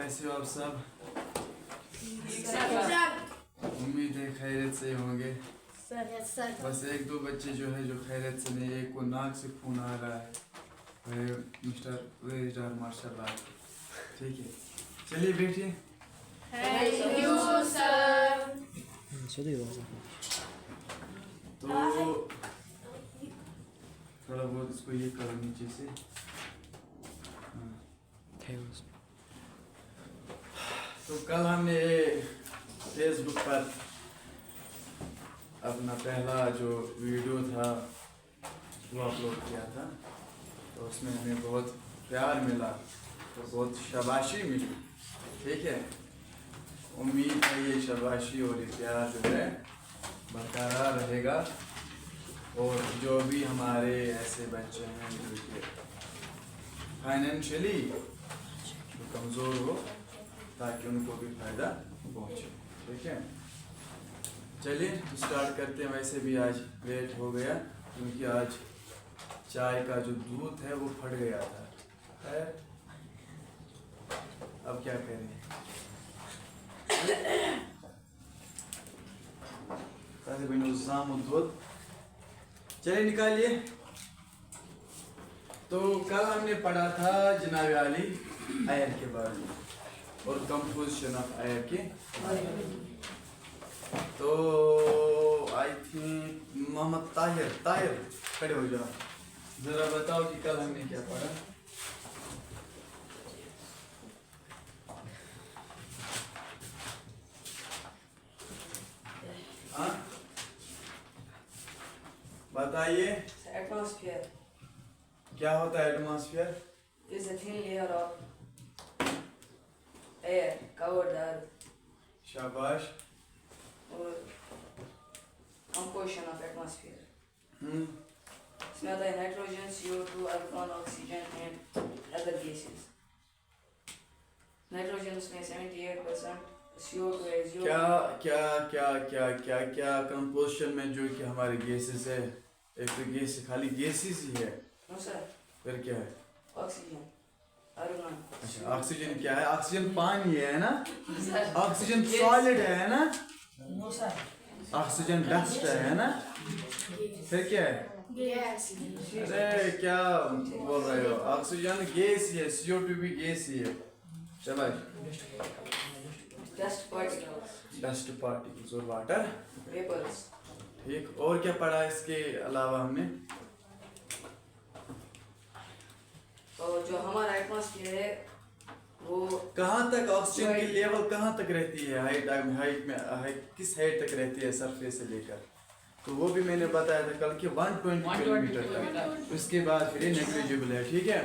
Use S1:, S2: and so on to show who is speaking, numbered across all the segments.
S1: कैसे हो आप सब? उम्मीद है खैरियत से होंगे। बस एक दो बच्चे जो है जो खैरियत से नहीं, एक को नाक से खून आ रहा है, मिस्टर माशाल्लाह। ठीक है, चलिए बैठिए। तो थोड़ा बहुत इसको ये करो नीचे से। तो कल हमने फेसबुक पर अपना पहला जो वीडियो था वो अपलोड किया था, तो उसमें हमें बहुत प्यार मिला, तो बहुत शाबाशी मिली। ठीक है, उम्मीद है ये शाबाशी और ये प्यार जो है बरकरार रहेगा, और जो भी हमारे ऐसे बच्चे हैं जो कि फाइनेंशियली कमज़ोर हो, ताकि उनको भी फ़ायदा पहुँचे। ठीक है, चलिए तो स्टार्ट करते हैं। वैसे भी आज लेट हो गया क्योंकि आज चाय का जो दूध है वो फट गया था। अब क्या करें? दूध चलिए निकालिए। तो कल हमने पढ़ा था जनाब आली आयर के बारे में और कंपोजिशन ऑफ आयर के। तो आई थिंक मोहम्मद ताहिर खड़े हो जाओ, जरा बताओ कि कल हमने क्या पढ़ा। हाँ बताइए।
S2: Atmosphere
S1: क्या होता है atmosphere?
S2: is a thin layer of air covered the earth,
S1: शाबाश।
S2: or composition of atmosphere. इसमें आता है nitrogen, CO2, argon, oxygen and other gases. Nitrogen उसमें 78%, CO2 है 0.
S1: क्या क्या क्या क्या क्या क्या कंपोजिशन में जो कि हमारे गैसेस है, एक तो गैस खाली गैसेस ही है,
S2: नो सर,
S1: फिर क्या है?
S2: Oxygen, argon.
S1: अच्छा, ऑक्सीजन क्या है? ऑक्सीजन पानी है ना?
S2: सर,
S1: ऑक्सीजन सॉलिड है ना?
S2: नो सर,
S1: ऑक्सीजन डस्ट है ना? फिर क्या है? अरे क्या बोल रहे हो? ऑक्सीजन गैस ही है, CO2 भी गैस ही है। शाबाश।
S2: डस्ट पार्टिकल्स,
S1: डस्ट पार्टिकल्स और वाटर
S2: वेपर्स.
S1: ठीक, और क्या पढ़ा इसके अलावा हमने?
S2: तो जो हमारा एटमॉस्फेयर है वो
S1: कहाँ तक ऑक्सीजन की लेवल कहाँ तक रहती है? हाइट में किस हाइट तक रहती है सरफेस से लेकर? तो वो भी मैंने बताया था कल कि 120 किलोमीटर तक। उसके बाद फिर ये नेग्लिजिबल है। ठीक है,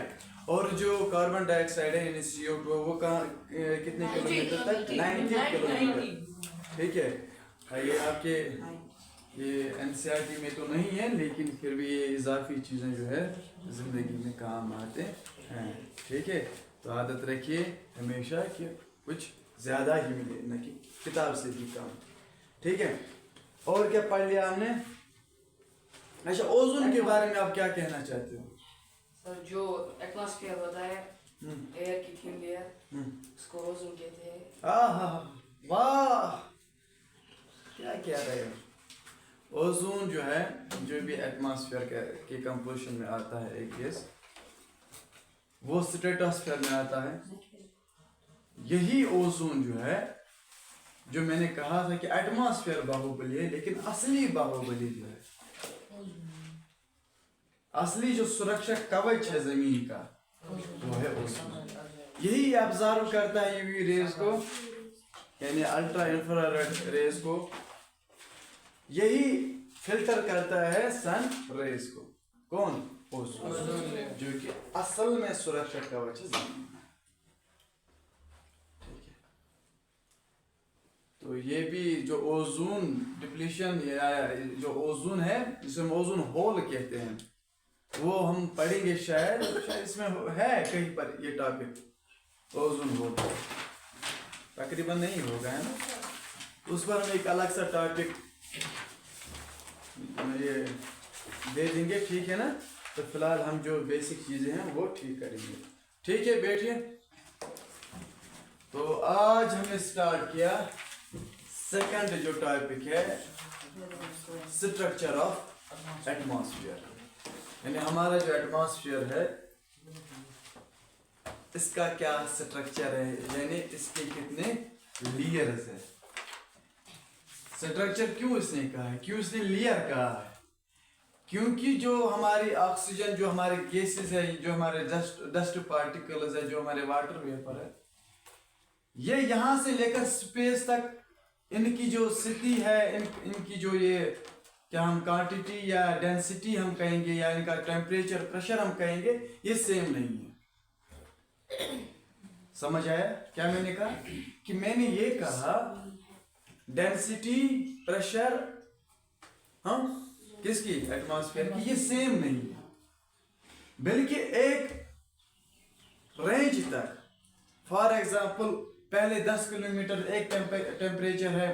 S1: और जो कार्बन डाइऑक्साइड है यानी CO2 वो कहाँ कितने किलोमीटर तक? 90 किलोमीटर। ठीक है, ये आपके ये NCERT में तो नहीं है, लेकिन फिर भी ये इजाफी चीज़ें जो है ज़िंदगी में काम आते हैं। ठीक है, तो आदत रखिए हमेशा कि कुछ ज़्यादा ही मिले, न कि किताब से भी कम। ठीक है, और क्या पढ़ लिया हमने? अच्छा, ओजोन के बारे में आप क्या कहना चाहते हो?
S2: सर जो एटमॉस्फेयर होता है एयर की थिन लेयर उसको ओजोन कहते हैं.
S1: वाह, क्या कह रहे हो? ओजोन जो है, जो भी एटमॉस्फेयर के कंपोजिशन में आता है एक गैस, वो स्ट्रेटोस्फेयर में आता है। यही ओजोन जो है, जो मैंने कहा था कि एटमॉस्फेयर बाहुबली है, लेकिन असली बाहुबली जो है, असली जो सुरक्षा कवच है जमीन का, वो है ओजोन। यही ऑब्जर्व करता है यूवी रेज को, यानी अल्ट्रा इंफ्रारेड रेज को, यही फिल्टर करता है सन रेज को। कौन? ओजोन, जो कि असल में सुरक्षा कवच है जमीन का। ठीक है, तो ये भी जो ओजोन डिप्लीशन या जो ओजोन है, जिसे हम ओजोन होल कहते हैं, वो हम पढ़ेंगे शायद इसमें है कहीं पर ये टॉपिक ओजोन होल, तकरीबन नहीं होगा है ना, उस पर हम एक अलग सा टॉपिक ये दे देंगे। ठीक है ना, तो फिलहाल हम जो बेसिक चीज़ें हैं वो ठीक करेंगे। ठीक है, बैठिए। तो आज हमने स्टार्ट किया सेकंड जो टॉपिक है स्ट्रक्चर ऑफ एटमॉस्फेयर, यानी हमारा जो एटमॉस्फेयर है इसका क्या स्ट्रक्चर है, यानी इसके कितने लेयर्स है। स्ट्रक्चर क्यों इसने कहा है, क्यों इसने लेयर कहा है, क्योंकि जो हमारी ऑक्सीजन, जो हमारे गैसेस है, जो हमारे डस्ट पार्टिकल्स है, जो हमारे वाटर वेपर है, ये यहाँ से लेकर स्पेस तक इनकी जो स्थिति है, इनकी जो ये क्या हम क्वांटिटी या डेंसिटी हम कहेंगे, या इनका टेम्परेचर प्रेशर हम कहेंगे, ये सेम नहीं है। समझ आया क्या मैंने कहा? कि मैंने ये कहा डेंसिटी प्रेशर हम किसकी, एटमॉस्फेयर की, ये सेम नहीं है, बल्कि एक रेंज तक, फॉर एग्जांपल पहले 10 किलोमीटर एक टेम्परेचर है,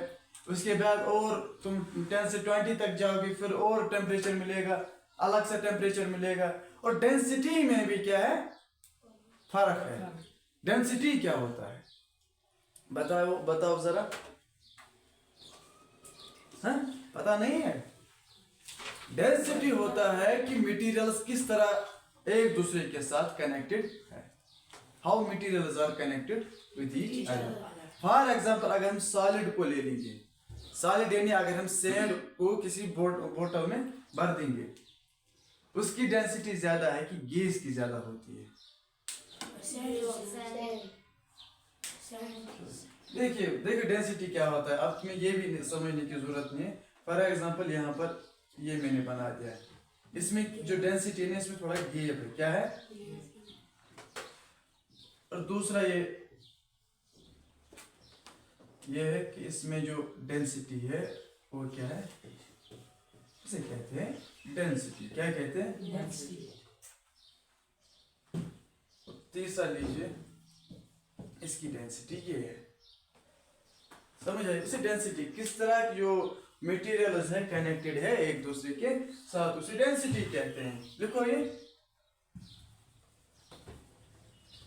S1: उसके बाद और तुम 10 से 20 तक जाओगे, फिर और टेम्परेचर मिलेगा, अलग से टेम्परेचर मिलेगा। और डेंसिटी में भी क्या है, फर्क है। डेंसिटी क्या होता है बताओ, बताओ जरा, हाँ पता नहीं है? डेंसिटी होता है कि मटेरियल्स किस तरह एक दूसरे के साथ कनेक्टेड है, how materials are connected with each other. For example अगर हम सॉलिड को ले लीजिए, सॉलिड यानी अगर हम सैंड को किसी बोतल में भर देंगे, उसकी डेंसिटी ज्यादा है कि गैस की ज्यादा होती है? देखिए देखिए डेंसिटी क्या होता है, अब में ये भी समझने की जरूरत नहीं है। फॉर एग्जांपल यहाँ पर ये मैंने बना दिया है, इसमें जो डेंसिटी है इसमें थोड़ा गैप है, क्या है? और दूसरा ये है कि इसमें जो डेंसिटी है वो क्या है, इसे कहते हैं डेंसिटी। क्या कहते हैं? डेंसिटी। तीसरा लीजिए, इसकी डेंसिटी ये है। समझ आए? इसे डेंसिटी किस तरह की जो मटेरियल्स है कनेक्टेड है एक दूसरे के साथ, उसे डेंसिटी कहते हैं। देखो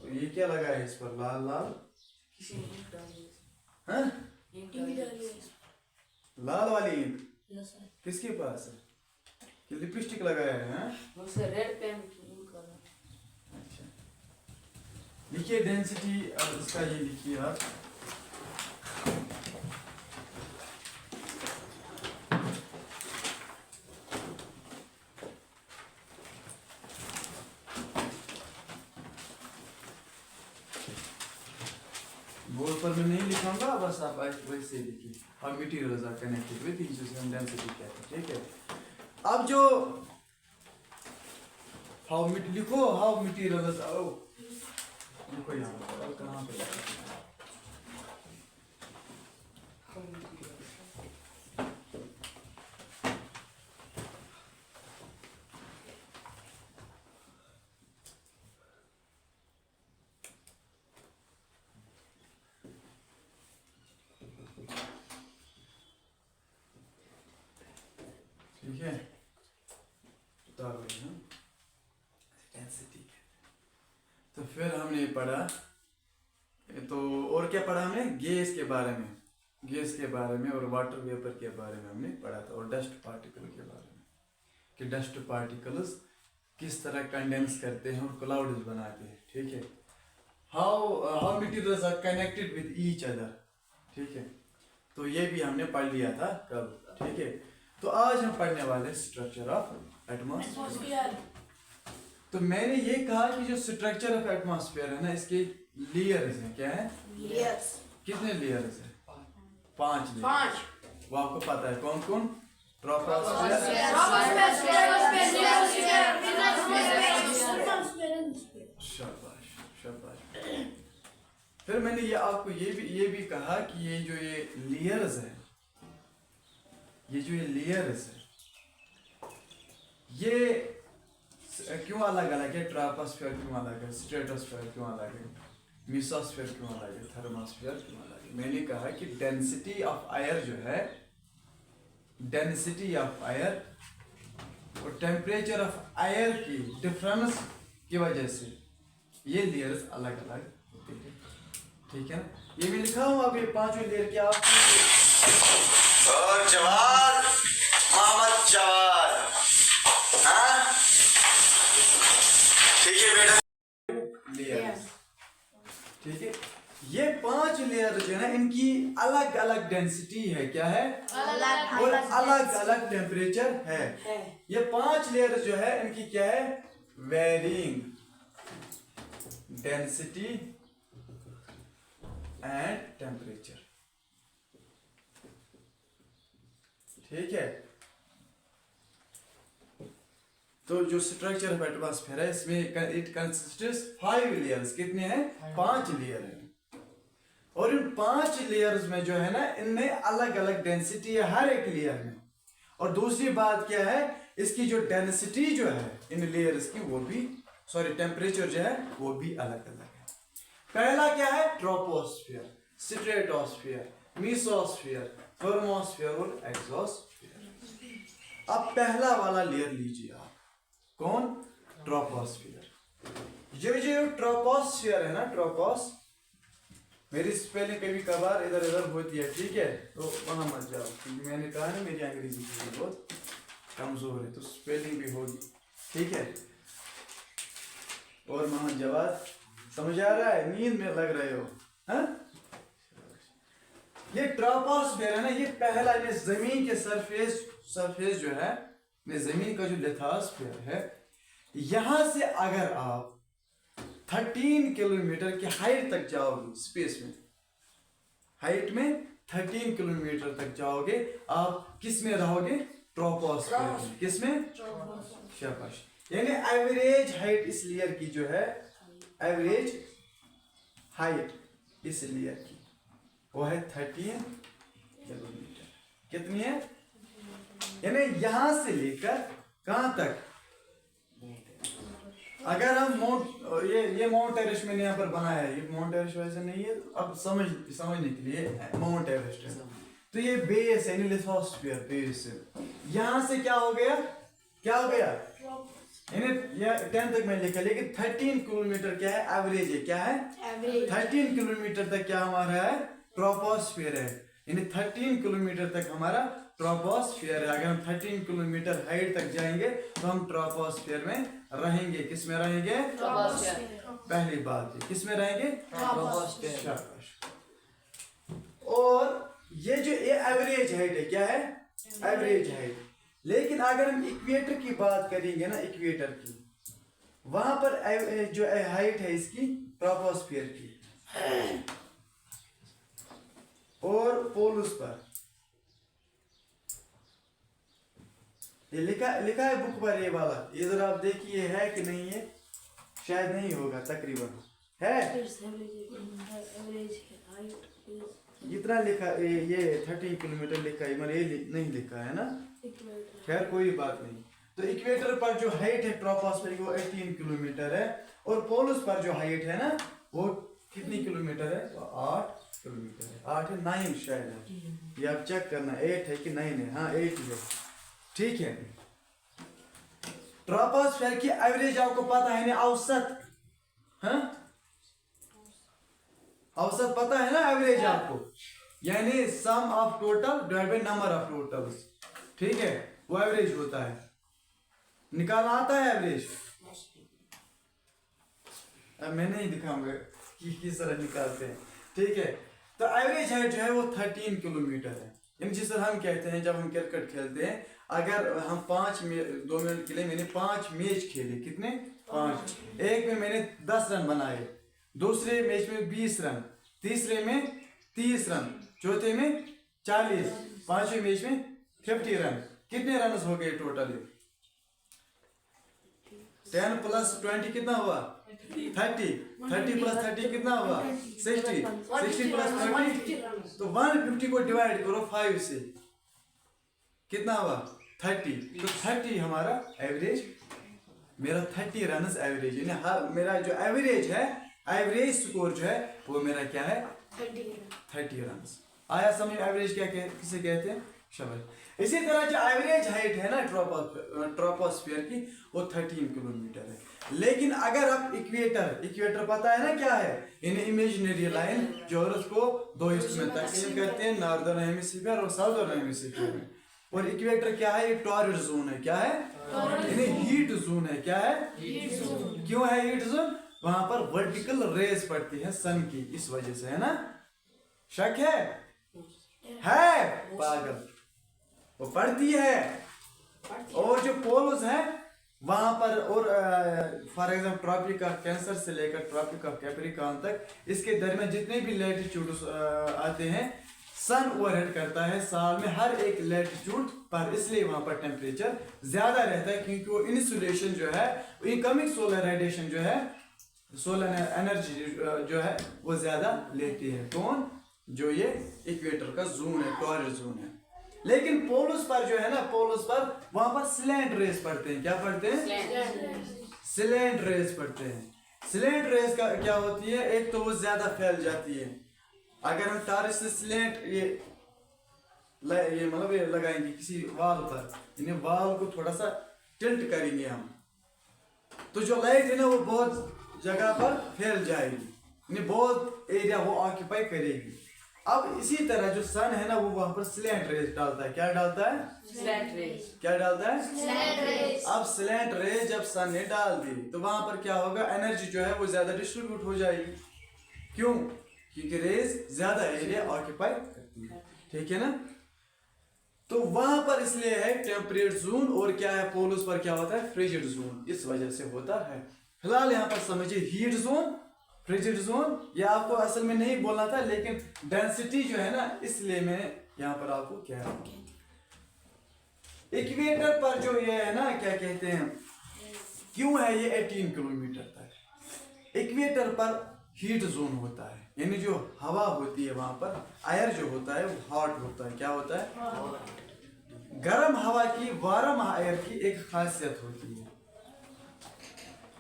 S1: ये क्या लगा है इस पर, लाल लाल, हाँ? लाल वाली इंक किसके पास है? कि लिपस्टिक लगाया है, हाँ?
S2: Red pen.
S1: अच्छा लिखिए डेंसिटी, अब इसका ये लिखिए आप, बोर्ड पर मैं नहीं लिखूंगा, बस आप वैसे लिखिए। और materials are connected with each other, density कहते हैं, ठीक है? अब जो लिखो हाउ मटेरियल्स, लिखो यहाँ पर, कहाँ पे ठीक है? डेंसिटी। तो फिर हमने पढ़ा, तो और क्या पढ़ा हमने? गैस के बारे में, गैस के बारे में और वाटर वेपर के बारे में हमने पढ़ा था, और डस्ट पार्टिकल के बारे में कि डस्ट पार्टिकल्स किस तरह कंडेंस करते हैं और क्लाउड्स बनाते हैं, ठीक है? How materials are connected with each other, ठीक है? तो ये भी हमने पढ़ लिया था कब, ठीक है? तो आज हम पढ़ने वाले स्ट्रक्चर ऑफ एटमॉस्फेयर। तो मैंने ये कहा कि जो स्ट्रक्चर ऑफ एटमॉस्फेयर है ना, इसके लेयर्स हैं, क्या है? लेयर्स। कितने लेयर्स हैं? 5 लेयर्स। वो आपको पता है कौन कौन? ट्रोपोस्फेयर, शाबाश शाबाश। फिर मैंने ये आपको ये भी कहा कि ये जो ये लेयर्स है, ये जो ये लेयर्स है, ये क्यों अलग अलग है? ट्रोपोस्फेयर क्यों अलग है? स्ट्रेटोस्फेयर क्यों अलग है? मेसोस्फेयर क्यों अलग है? थर्मोस्फेयर क्यों अलग है? मैंने कहा कि डेंसिटी ऑफ एयर जो है, डेंसिटी ऑफ एयर और टेम्परेचर ऑफ एयर की डिफरेंस की वजह से ये लेयर्स अलग अलग होते हैं, ठीक है ना, ये मैं लिखा हूँ अब ये पांचों लेयर के आप
S3: और जवान मोहम्मद जवान, हाँ ठीक है बेटा।
S1: लेयर, ठीक है। ये 5 लेयर जो है ना इनकी अलग अलग डेंसिटी है, क्या है, और अलग अलग टेम्परेचर है। ये 5 लेयर जो है इनकी क्या है, वेरिंग डेंसिटी एंड टेम्परेचर, ठीक है। तो जो स्ट्रक्चर ऑफ एटमॉस्फेयर है इसमें इट कंसिस्ट्स 5 लेयर्स, कितने हैं, 5 लेयर है। और इन 5 लेयर्स में जो है ना इनमें अलग अलग डेंसिटी है हर एक लेयर में। और दूसरी बात क्या है, इसकी जो डेंसिटी जो है इन लेयर्स की वो भी, सॉरी टेम्परेचर जो है वो भी अलग अलग है। पहला क्या है, ट्रोपोस्फियर, स्ट्रेटोस्फियर, मीसोस्फियर, थर्मोस्फियर और एक्सोस्फियर। अब पहला वाला लेयर लीजिए आप, कौन, ट्रोपोस्फियर। जो ट्रोपोस्फियर है ना, ट्रोपोस, मेरी स्पेलिंग कभी कभार इधर उधर होती है, ठीक है, तो वहां मत जाओ क्योंकि मैंने कहा ना मेरी अंग्रेजी बहुत कमजोर है, तो स्पेलिंग भी होगी, ठीक है। और मोहम्मद जवाद समझ आ रहा है, नींद में लग रहे हो, हाँ? ये ट्रोपोस्फियर है ना, ये पहला ये जमीन के सरफेस जो है, ये जमीन का जो लिथोस्फियर है, यहां से अगर आप 13 किलोमीटर की हाइट तक जाओगे, स्पेस में हाइट में 13 किलोमीटर तक जाओगे, आप किस में रहोगे, ट्रोपोस्फियर में, किस में, शाबाश। यानी एवरेज हाइट इस लेयर की जो है, एवरेज हाइट इस लेयर की वो है 13 किलोमीटर। कितनी है, यानी यहां से लेकर कहां तक, अगर हम ये माउंट एवरेस्ट मैंने यहाँ पर बनाया है, ये माउंट एवरेस्ट वैसे नहीं है, अब समझने के लिए माउंट एवरेस्ट है, तो ये बेस है, लिथोस्फियर बेस है। यहाँ से क्या हो गया, क्या हो गया, यानी 10 तक मैंने लिखा, लेकिन 13 किलोमीटर क्या है, एवरेज है, क्या है, 13 किलोमीटर तक क्या हमारा है, ट्रोपोस्फियर है। यानी 13 किलोमीटर तक हमारा ट्रोपोस्फियर है। अगर हम 13 किलोमीटर हाइट तक जाएंगे तो हम ट्रोपोस्फियर में रहेंगे। किस में रहेंगे, पहली बात है, किस में रहेंगे, ट्रोपोस्फियर। और ये जो ये एवरेज हाइट है, क्या है, एवरेज हाइट। लेकिन अगर हम इक्वेटर की बात करेंगे ना, इक्वेटर की, वहां पर जो हाइट है इसकी ट्रोपोस्फियर की, और पोलस पर ये लिखा है बुक पर, ये वाला इधर आप देखिए है कि नहीं है, शायद नहीं होगा, तकरीबन है, इतना लिखा, ये 13 किलोमीटर लिखा है, मगर ये नहीं लिखा है ना, खैर कोई बात नहीं। तो इक्वेटर पर जो हाइट है ट्रोपोस्फियर की वो 18 किलोमीटर है, और पोलस पर जो हाइट है ना वो कितनी किलोमीटर है, वो 8 किलोमीटर है, 8 है 9 शायद है, ये आप चेक करना 8 है कि 9 है, हाँ 8 है, ठीक है। ट्रोपोस्फियर की एवरेज आपको पता है ना, औसत, हाँ औसत पता है ना, एवरेज आपको, यानी sum of total divide by number of totals, ठीक है, वो एवरेज होता है, निकालना आता है एवरेज। अब मैं नहीं दिखाऊंगा कि किस तरह निकालते हैं, ठीक है। तो एवरेज हाइट जो है वो 13 किलोमीटर है। जिस तरह हम कहते हैं जब हम क्रिकेट खेलते हैं, अगर हम 2 मिनट के लिए मैंने 5 मैच खेले, कितने, 5, एक में मैंने 10 रन बनाए, दूसरे मैच में 20 रन, तीसरे में 30 रन, चौथे में 40, पांचवें मैच में 50 रन, कितने रन हो गए टोटल, 10 + 20 कितना हुआ, 30, 30 + 30 कितना हुआ, 60, 60 + 30, तो 150 को डिवाइड करो 5 से, कितना हुआ, 30, तो 30 हमारा एवरेज, मेरा 30 रन एवरेज, यानी मेरा जो एवरेज है, एवरेज स्कोर जो है वो मेरा क्या है, 30 रन। आया समझ, एवरेज क्या किसे कहते हैं, शाबाश। इसी तरह जो एवरेज हाइट है ना ट्रोपोस्फियर की वो 13 किलोमीटर है। लेकिन अगर आप इक्वेटर पता है ना क्या है, इन इमेजिनरी लाइन जो अर्थ को दो हिस्सों में तकसीम करते हैं, नॉर्दर्न हेमिस्फीयर और साउदर्न हेमिस्फीयर में। और इक्वेटर क्या है, ये टॉर्रिड जोन है। क्या है, यानी हीट जोन है। क्या है, क्यों है हीट जोन? वहां पर वर्टिकल रेज पड़ती है सन की, इस वजह से, है ना? शक है पागल, वो पड़ती है। और जो पोल्स है वहां पर, और for example tropic of cancer से लेकर ट्रॉपिक ऑफ कैप्रिकॉर्न तक, इसके दरमियान जितने भी लैटिट्यूड आते हैं, सन ओवरहेड करता है साल में हर एक लैटिट्यूड पर, इसलिए वहां पर टेम्परेचर ज्यादा रहता है, क्योंकि वो इंसुलेशन जो है, इनकमिंग सोलर रेडिएशन जो है, सोलर एनर्जी जो है वो ज्यादा लेती है। कौन? जो ये इक्वेटर का जोन है, टॉर्रिड जोन है। लेकिन पोलस पर जो है ना, पोलस पर वहां पर स्लैंट रेस पड़ते हैं। क्या पड़ते हैं? स्लैंट रेस पड़ते हैं। स्लैंट रेस का क्या होती है, एक तो वो ज्यादा फैल जाती है। अगर हम टॉर्च से स्लैंट ये मतलब ये लगाएंगे किसी वाल पर, इन्हें वाल को थोड़ा सा टिल्ट करेंगे हम, तो जो लाइट है ना वो बहुत जगह पर फैल जाएगी, इन्हें बहुत एरिया वो ऑक्यूपाई करेगी। अब इसी तरह जो सन है ना वो वहां पर स्लैंट रेज डालता है। क्या डालता है?
S2: Slant rays.
S1: क्या डालता है?
S4: Slant rays.
S1: अब स्लैंट रेज जब सन ने डाल दी तो वहां पर क्या होगा, एनर्जी जो है वो ज्यादा डिस्ट्रीब्यूट हो जाएगी। क्यों? क्योंकि रेज ज्यादा एरिया ऑक्यूपाई करती है। ठीक है ना? तो वहां पर इसलिए है टेम्परेट जोन, और क्या है पोलस पर क्या होता है, फ्रिजिड जोन, इस वजह से होता है। फिलहाल यहाँ पर समझिए हीट जोन, फ्रिजिड जोन, ये आपको असल में नहीं बोलना था, लेकिन डेंसिटी जो है ना, इसलिए मैंने यहाँ पर आपको कह रहा हूँ। इक्वेटर पर जो ये है ना, क्या कहते हैं, क्यों है ये 18 किलोमीटर तक? इक्वेटर पर हीट जोन होता है, यानी जो हवा होती है वहां पर, एयर जो होता है वो हॉट होता है। क्या होता है? गर्म हवा की, वार्म एयर की एक खासियत होती है,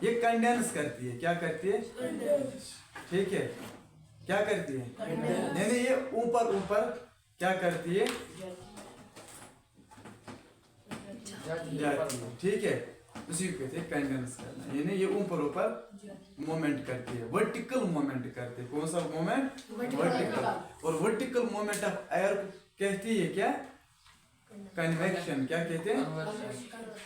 S1: ये कंडेंस करती है। क्या करती है? ठीक है, क्या करती है? यानी ये ऊपर ऊपर क्या करती है, जाती है। ठीक है, उसी को कहते हैं कंडेंस करना, यानी ये ऊपर ऊपर मोमेंट करती है, वर्टिकल मोमेंट करती है। कौन सा मोमेंट? वर्टिकल। और वर्टिकल मोमेंट ऑफ एयर कहती है क्या? कन्वेक्शन। क्या कहते हैं?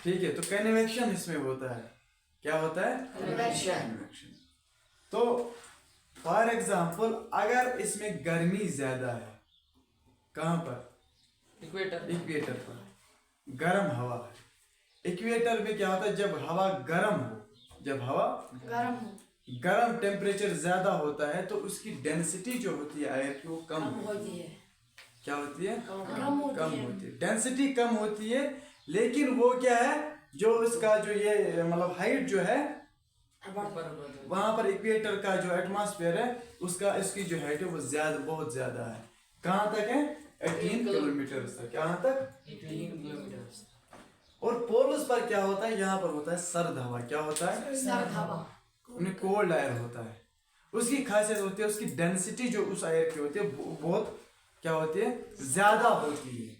S1: ठीक है, तो कन्वेक्शन इसमें होता है। क्या होता है? कन्वेक्शन। तो फॉर एग्जाम्पल अगर इसमें गर्मी ज्यादा है, कहां पर? इक्वेटर पर गर्म हवा है। इक्वेटर में क्या होता है, जब हवा गर्म हो, जब हवा गर्म टेम्परेचर ज्यादा होता है तो उसकी डेंसिटी जो होती है एयर की वो कम होती है। क्या होती है? कम होती है। डेंसिटी कम होती है, लेकिन वो क्या है, जो इसका जो ये मतलब हाइट जो है वहां पर इक्वेटर का जो एटमॉस्फेयर है उसका, इसकी जो हाइट है वो ज्यादा, बहुत ज्यादा है। कहां तक है? 18 किलोमीटर तक। कहां तक?
S2: 18 किलोमीटर।
S1: और पोलस पर क्या होता है, यहाँ पर होता है सर्द हवा। क्या होता है?
S4: सर्द हवा।
S1: उन्हें कोल्ड एयर होता है। उसकी खासियत होती है, उसकी डेंसिटी जो उस एयर की होती है बहुत क्या होती है, ज्यादा होती है।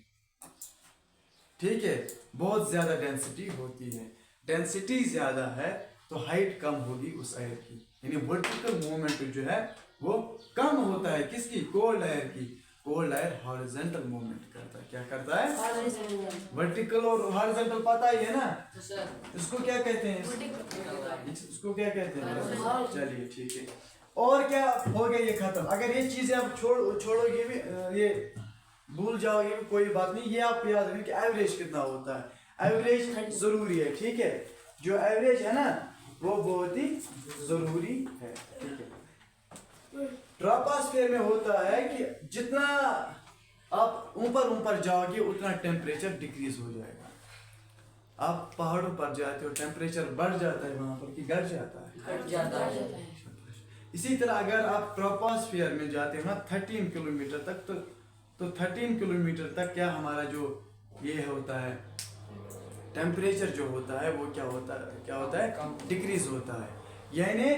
S1: ठीक है, बहुत ज्यादा डेंसिटी होती है। डेंसिटी ज्यादा है तो हाइट कम होगी उस एयर की, यानी वर्टिकल मूवमेंट जो है वो कम होता है। किसकी? कोल्ड एयर की। कोल्ड एयर हॉरिजॉन्टल मूवमेंट करता है। क्या करता है? वर्टिकल और हॉरिजॉन्टल पता ही है ना, इसको क्या कहते हैं? इसको क्या कहते हैं? चलिए ठीक है, और क्या हो गया, ये खत्म। अगर ये चीजें आप छोड़ोगे भी, ये भूल जाओगे भी, कोई बात नहीं। ये आप याद रखें कि एवरेज कितना होता है। एवरेज जरूरी है। ठीक है, जो एवरेज है ना वो बहुत ही जरूरी है। ठीक है, ट्रोपोस्फियर में होता है कि जितना आप ऊपर जाओगे उतना टेम्परेचर डिक्रीज हो जाएगा। आप पहाड़ों पर जाते हो टेम्परेचर बढ़ जाता है वहां पर कि घट जाता है?
S2: घट जाता है।
S1: इसी तरह अगर आप ट्रोपोस्फियर में जाते हो ना 13 किलोमीटर तक, तो 13 किलोमीटर तक क्या हमारा जो ये होता है टेम्परेचर जो होता है वो क्या होता है? डिक्रीज होता है, यानी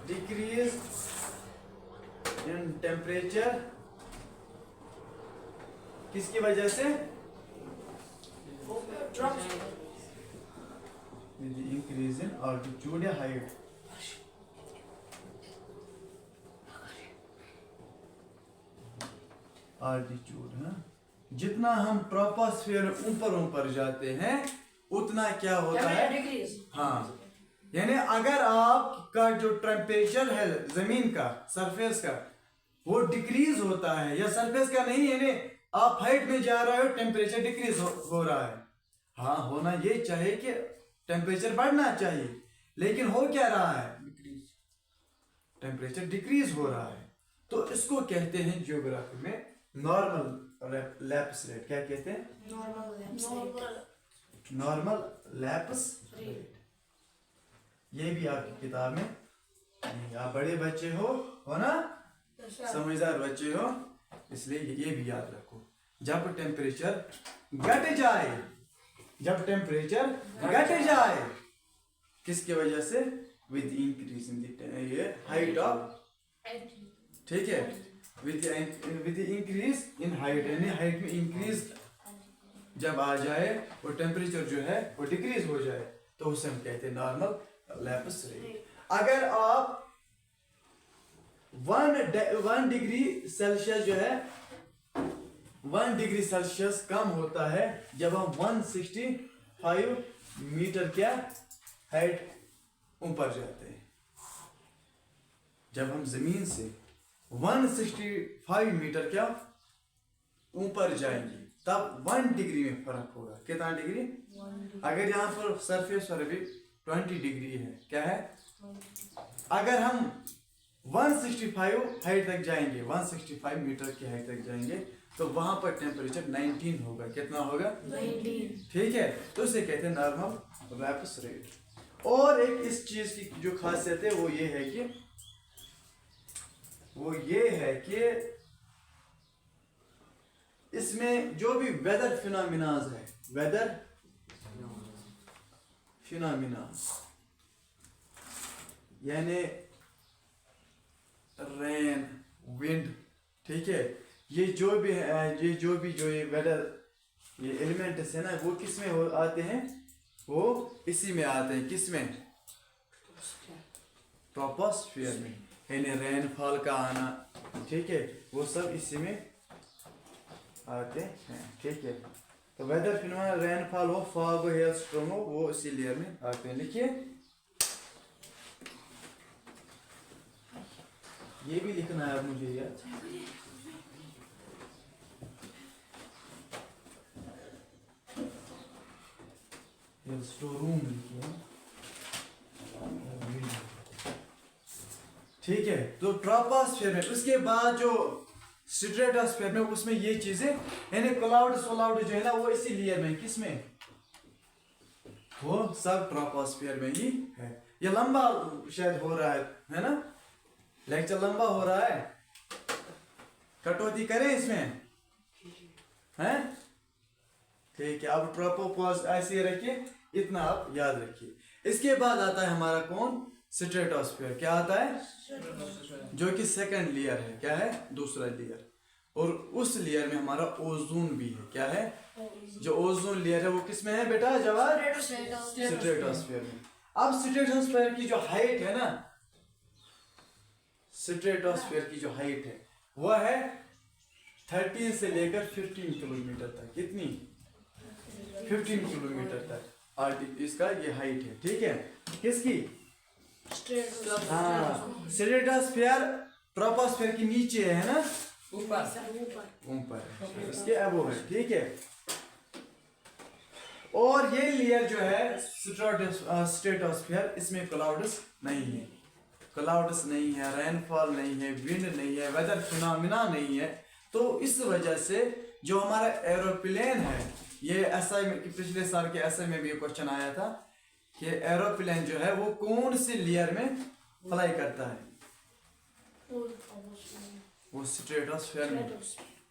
S1: डिक्रीज इन टेम्परेचर किसकी वजह से? With the increase in altitude या height. Altitude, हाँ, जितना हम ट्रोपोस्फियर में ऊपर जाते हैं उतना क्या होता है? हाँ, यानी अगर आपका जो टेम्परेचर है जमीन का, सरफेस का, वो डिक्रीज होता है, या सरफेस का नहीं, यानी आप हाइट में जा रहे हो, टेम्परेचर डिक्रीज हो रहा है। हाँ, होना ये चाहिए कि टेम्परेचर बढ़ना चाहिए, लेकिन हो क्या रहा है? टेम्परेचर डिक्रीज हो रहा है। तो इसको कहते हैं ज्योग्राफी में नॉर्मल लैप्स रेट। क्या कहते हैं? Normal lapse rate. ये भी आपकी किताब में नहीं, आप बड़े बच्चे हो ना, समझदार बच्चे हो, इसलिए ये भी याद रखो। जब टेम्परेचर घट जाए, जब टेम्परेचर घट जाए, किसकी वजह से? With increase in the height of, ठीक है, विद इंक्रीज इन हाइट, यानी हाइट में इंक्रीज जब आ जाए और टेम्परेचर जो है वो डिक्रीज हो जाए, तो उसे हम कहते हैं नॉर्मल लैप्स रेट। अगर आप 1 डिग्री सेल्सियस जो है, 1 डिग्री सेल्सियस कम होता है जब हम 165 मीटर क्या हाइट ऊपर जाते हैं। जब हम जमीन से 165 मीटर क्या ऊपर जाएंगे, तब 1 डिग्री में फर्क होगा। कितना डिग्री? अगर यहाँ पर सरफेस पर भी 20 डिग्री है, क्या है? अगर हम 165 हाइट तक जाएंगे, 165 मीटर की हाइट तक जाएंगे, तो वहां पर टेम्परेचर 19 होगा। कितना होगा? 19। ठीक है, तो इसे कहते हैं नॉर्मल लैप्स रेट। और एक इस चीज की जो खासियत है वो ये है कि इसमें जो भी वेदर फिनोमिनाज है, वेदर फिनोमिनाज यानी रेन, विंड, ठीक है, ये जो ये वेदर, ये एलिमेंट्स है ना, वो किस में आते हैं? वो इसी में आते हैं। किस में? ट्रोपोस्फियर में, यानी रेनफॉल का आना, ठीक है, वो सब इसी में आते हैं। ठीक है, तो वेदर फिनोमेना, रेनफॉल हो, फॉग हो, हेल स्टॉर्म हो, वो इसी लेयर में आते हैं। लिखिए, ये भी लिखना है अब मुझे यार। स्टोरूम लिखिए, ठीक है। तो ट्रोपोस्फियर में, उसके बाद जो स्ट्रेटोस्फियर में, उसमें ये चीजें, यानी क्लाउड जो है ना, वो इसी लेयर में, किस में? वो सब ट्रोपोस्फियर में ही है। ये लंबा शायद हो रहा है ना, लेक्चर लंबा हो रहा है, कटौती करें इसमें, हैं? ठीक है, अब ट्रोपोपॉज ऐसे रखिए, इतना आप याद रखिए। इसके बाद आता है हमारा कौन? स्ट्रेटोस्फियर। क्या आता है? जो कि सेकंड लेयर है। क्या है? दूसरा लेयर। और उस लेयर में हमारा ओजोन भी है। क्या है? जो ओजोन लेयर है वो किस में है बेटा? जवाब स्ट्रेटोस्फियर में। अब स्ट्रेटोस्फियर की जो हाइट है ना, स्ट्रेटोस्फियर की जो हाइट है वह है 13 से लेकर 15 किलोमीटर तक। कितनी? 15 किलोमीटर तक इसका ये हाइट है। ठीक है, किसकी? हाँ, स्ट्रेटोस्फियर ट्रोपोस्फियर के नीचे है ना, ऊपर है, इसके अबोव है। ठीक है, और ये लेयर जो है स्ट्रेटोस्फियर, इसमें क्लाउड्स नहीं है, क्लाउड्स नहीं है, रेनफॉल नहीं है, विंड नहीं है, वेदर फिनोमिना नहीं है। तो इस वजह से जो हमारा एरोप्लेन है, ये एसआई में, पिछले साल के एसआई में भी क्वेश्चन आया था कि एरोप्लेन जो है वो कौन सी लेयर में फ्लाई करता है? वो स्ट्रेटोस्फियर में।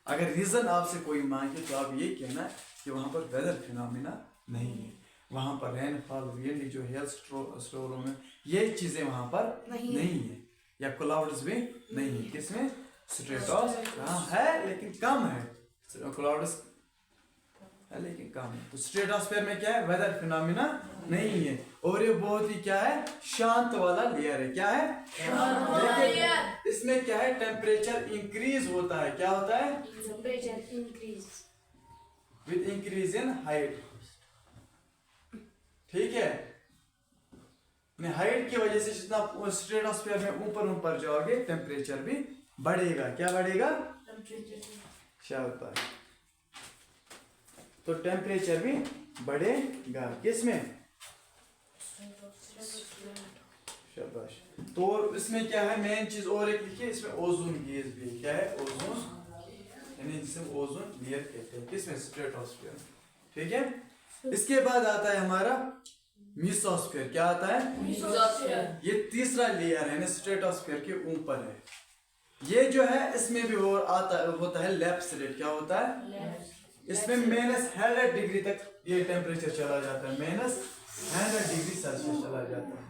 S1: अगर रीजन आपसे कोई मांगे तो आप ये कहना कि वहां पर वेदर फिनोमिना नहीं है, वहां पर रेनफॉल, विंड, जो हेल स्टोरों में, ये चीजें वहां पर नहीं है, या क्लाउड्स भी नहीं है। किसमें? स्ट्रेटोस्फियर है, लेकिन कम है, क्लाउड्स है लेकिन कम है। तो स्ट्रेटोस्फीयर में क्या है, वेदर फिनोमिना नहीं है और ये बहुत ही क्या है, शांत वाला लेयर है। क्या है, लेकिन इसमें क्या है, टेम्परेचर इंक्रीज होता है। क्या होता है,
S4: Temperature increase.
S1: With increase in height. ठीक है, हाइट की वजह से जितना स्ट्रेटोस्फीयर में ऊपर ऊपर जाओगे टेम्परेचर भी बढ़ेगा। क्या बढ़ेगा, शाबाश। तो टेम्परेचर भी बढ़ेगा किसमें, शाबाश। तो इसमें क्या है, मेन चीज और एक लिखिए, इसमें ओजोन गैस भी। क्या है, ओजोन, यानी जिसे ओजोन लेयर कहते हैं, किसमें, स्ट्रेटोस्फीयर। ठीक है, इसके बाद आता है हमारा मीसोस्फीयर। क्या आता है,
S2: Mesosphere.
S1: ये तीसरा लेयर है, स्ट्रेटोस्फीयर के ऊपर है। ये जो है इसमें भी होता है लेप्सरेट। क्या होता है, इसमें -100 डिग्री तक ये टेम्परेचर चला जाता है। -100 डिग्री सेल्सियस चला जाता है,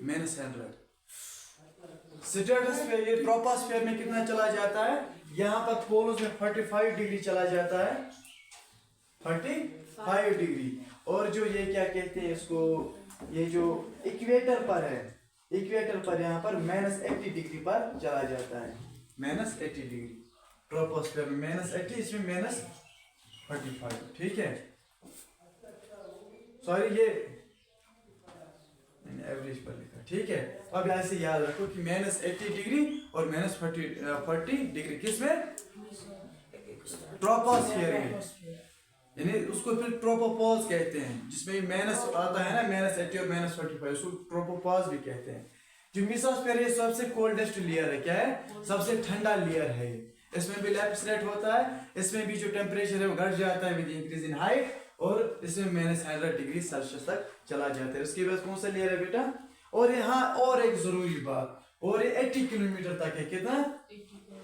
S1: -100। स्ट्रेटोस्फीयर, ये ट्रोपोस्फीयर में कितना चला जाता है, यहाँ पर पोल्स में 45 डिग्री चला जाता है, 45 डिग्री। और जो ये क्या कहते हैं इसको, ये जो इक्वेटर पर है, इक्वेटर पर यहाँ पर -80 डिग्री पर चला जाता है, -80 डिग्री। ट्रोपोस्फीयर में -80, इसमें -45। ठीक है, सॉरी ये एवरेज पर लिखा। ठीक है, अब यहाँ से याद रखो कि -80 डिग्री और -40 डिग्री किस में, ट्रोपोस्फीयर में, यानी उसको फिर ट्रोपोपॉज कहते हैं, जिसमें माइनस आता है ना, -80 और -45, उसको ट्रोपोपॉज भी कहते हैं। जो मीसोस्फीयर ये सबसे कोल्डेस्ट लेयर है। क्या है, सबसे ठंडा लेयर है। इसमें भी लेप्सरेट होता है, इसमें भी जो टेम्परेचर है वो घट जाता है विद इंक्रीज इन हाइट, और इसमें -100 डिग्री सेल्सियस तक चला जाता है। उसके बाद कौन सा लेयर है बेटा, और यहाँ और एक जरूरी बात, और ये 80 किलोमीटर तक है। कितना,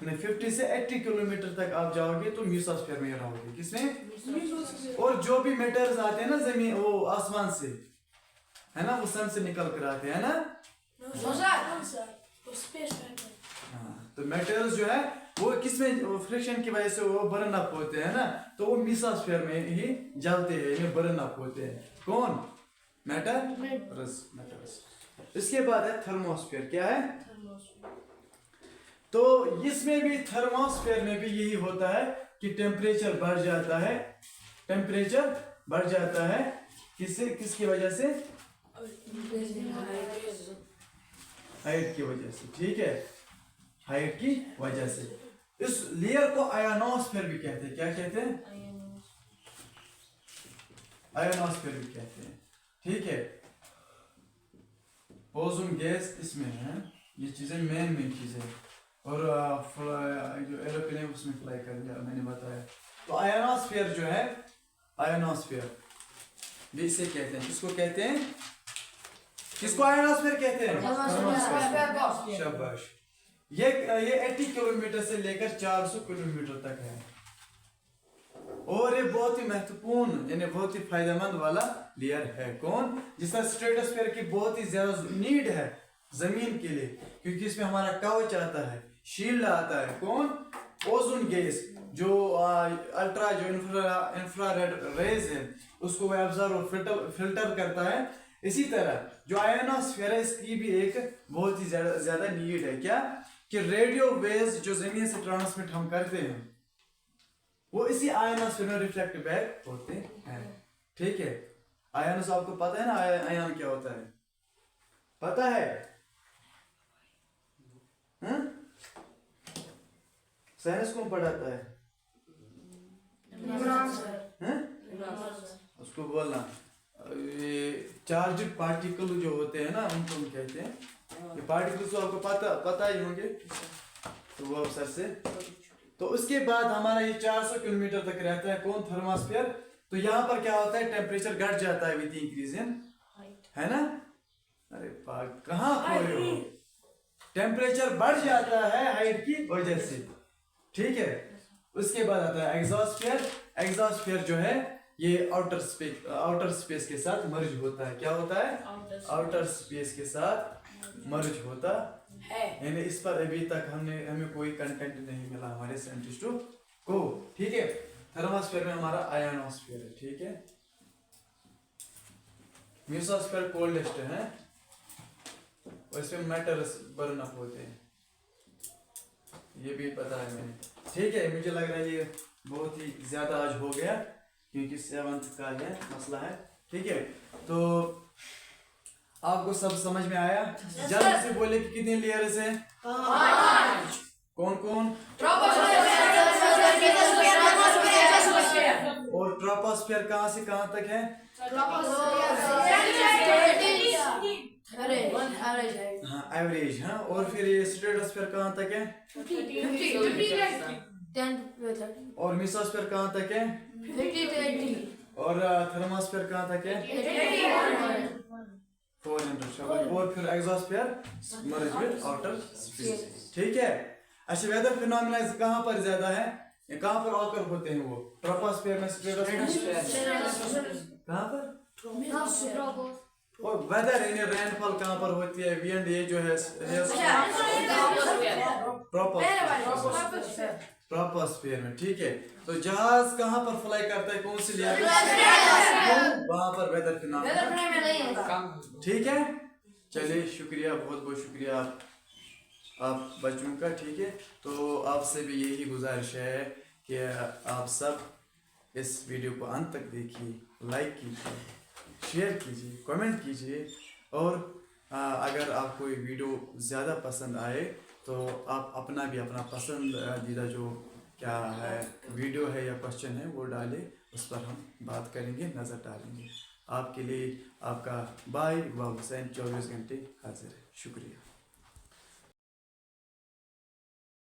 S1: 50 से 80 किलोमीटर तक आप जाओगे तो मीसोस्फीयर में रहोगे। किसमें, और जो भी मेटर्स आते हैं ना जमीन, वो आसमान से है ना, वो सन से निकल कर आते हैं ना। हाँ, तो मेटल्स जो है वो किसमें, फ्रिक्शन की वजह से वो बर्न अप होते हैं ना, तो वो मीसोस्फीयर में ही जलते हैं, इन्हें बर्न अप होते हैं। कौन, मेटल्स। इसके बाद है थर्मोस्फीयर। क्या है, तो इसमें भी, थर्मोस्फीयर में भी यही होता है कि टेम्परेचर बढ़ जाता है, टेम्परेचर बढ़ जाता है किसकी वजह से, हाइट की वजह से। ठीक है, हाइट की वजह से। इस लेयर को आयोनोस्फीयर भी कहते हैं। क्या कहते हैं, आयोनोस्फीयर भी कहते हैं। ठीक है, ओजोन गैस इसमें है, ये चीजें मेन चीजें, और जो एरोप्लेन है उसमें फ्लाई कर दिया, मैंने बताया। तो आयोनोस्फीयर जो है, आयोनोस्फीयर भी इसे कहते हैं, किसको कहते हैं, किसको आयोनोस्फीयर कहते हैं, शाबाश। ये 80 किलोमीटर से लेकर 400 किलोमीटर तक है, और ये बहुत ही महत्वपूर्ण, यानी बहुत ही फायदेमंद वाला लेयर है। कौन, जिसका स्ट्रेटोस्फीयर की बहुत ही ज्यादा नीड है जमीन के लिए, क्योंकि इसमें हमारा कवच आता है, शील्ड आता है। कौन, ओजोन गैस, जो अल्ट्रा, जो इंफ्रारेड रेज है, उसको वो एब्जॉर्ब और फिल्टर करता है। इसी तरह जो आयोनोस्फीयर है, इसकी भी एक बहुत ही ज्यादा नीड है। क्या, कि रेडियो वेव्स जो जमीन से ट्रांसमिट हम करते हैं, वो इसी आयोनोस्फीयर में रिफ्लेक्ट बैक होते हैं। ठीक है, आयन आपको पता है ना, आयन क्या होता है, पता है, साइंस कौन पढ़ाता है, उसको बोलना, ये चार्ज पार्टिकल जो होते हैं ना, उनको हम कहते हैं। ये पार्टिकल्स तो आपको पता ही होंगे, तो वो अवसर से। तो उसके बाद हमारा ये 400 किलोमीटर तक रहता है। कौन, थर्मोस्फीयर। तो यहाँ पर क्या होता है, टेम्परेचर घट जाता है विद इंक्रीज इन, है ना, अरे कहाँ खोए हो, टेम्परेचर बढ़ जाता है हाइट की वजह से। ठीक है, उसके बाद आता है एग्जॉस्फीयर। एग्जॉस्फीयर जो है ये आउटर स्पेस के साथ मर्ज होता है। क्या होता है, आउटर स्पेस के साथ मर्ज होता है, यानी इस पर अभी तक हमें कोई कंटेंट नहीं मिला हमारे साइंटिस्टों को, ठीक है। थर्मोस्फीयर में हमारा आयोनोस्फीयर है, ठीक है। मेसोस्फीयर कोल्डेस्ट है, और इसमें मेटल्स बर्न अप होते हैं, ये भी पता है मैंने, ठीक है। मुझे लग रहा है ये बहुत ही ज्यादा आज हो गया, क्योंकि 7th का ये मसला है, ठीक है। तो आपको सब समझ में आया? जल्दी से बोले कि कितने लेयर्स हैं? कौन कौन? और ट्रोपोस्फीयर कहाँ से कहाँ तक है? हाँ, एवरेज। हाँ, और फिर ये स्ट्रेटोस्फीयर कहाँ तक है? और मेसोस्फीयर कहाँ तक है? और थर्मोस्फीयर कहाँ तक है? 400। और फिर exosphere merge with outer space, ठीक है। अच्छा, वेदर फिनोमेना कहाँ पर ज्यादा है, ये कहाँ पर ऑकर होते हैं? वो ट्रोपोस्फीयर में, स्ट्रेटोस्फीयर कहाँ पर? और वेदर यानी रेनफॉल कहाँ पर होती है? विंड ये जो है ट्रोपोस्फीयर में, ठीक है। तो जहाज कहाँ पर फ्लाई करता है, कौन सी लेयर? वहां पर वेदर फिनोमेना, ठीक है। चलिए, शुक्रिया, बहुत बहुत शुक्रिया आप बच्चों का, ठीक है। तो आपसे भी यही गुजारिश है कि आप सब इस वीडियो को अंत तक देखिए, लाइक कीजिए, शेयर कीजिए, कमेंट कीजिए, और अगर आपको ये वीडियो ज़्यादा पसंद आए तो आप अपना पसंदीदा जो क्या है वीडियो है या क्वेश्चन है वो डालें, उस पर हम बात करेंगे, नज़र डालेंगे। आपके लिए आपका भाई इकबाल हुसैन 24 घंटे हाजिर है। शुक्रिया।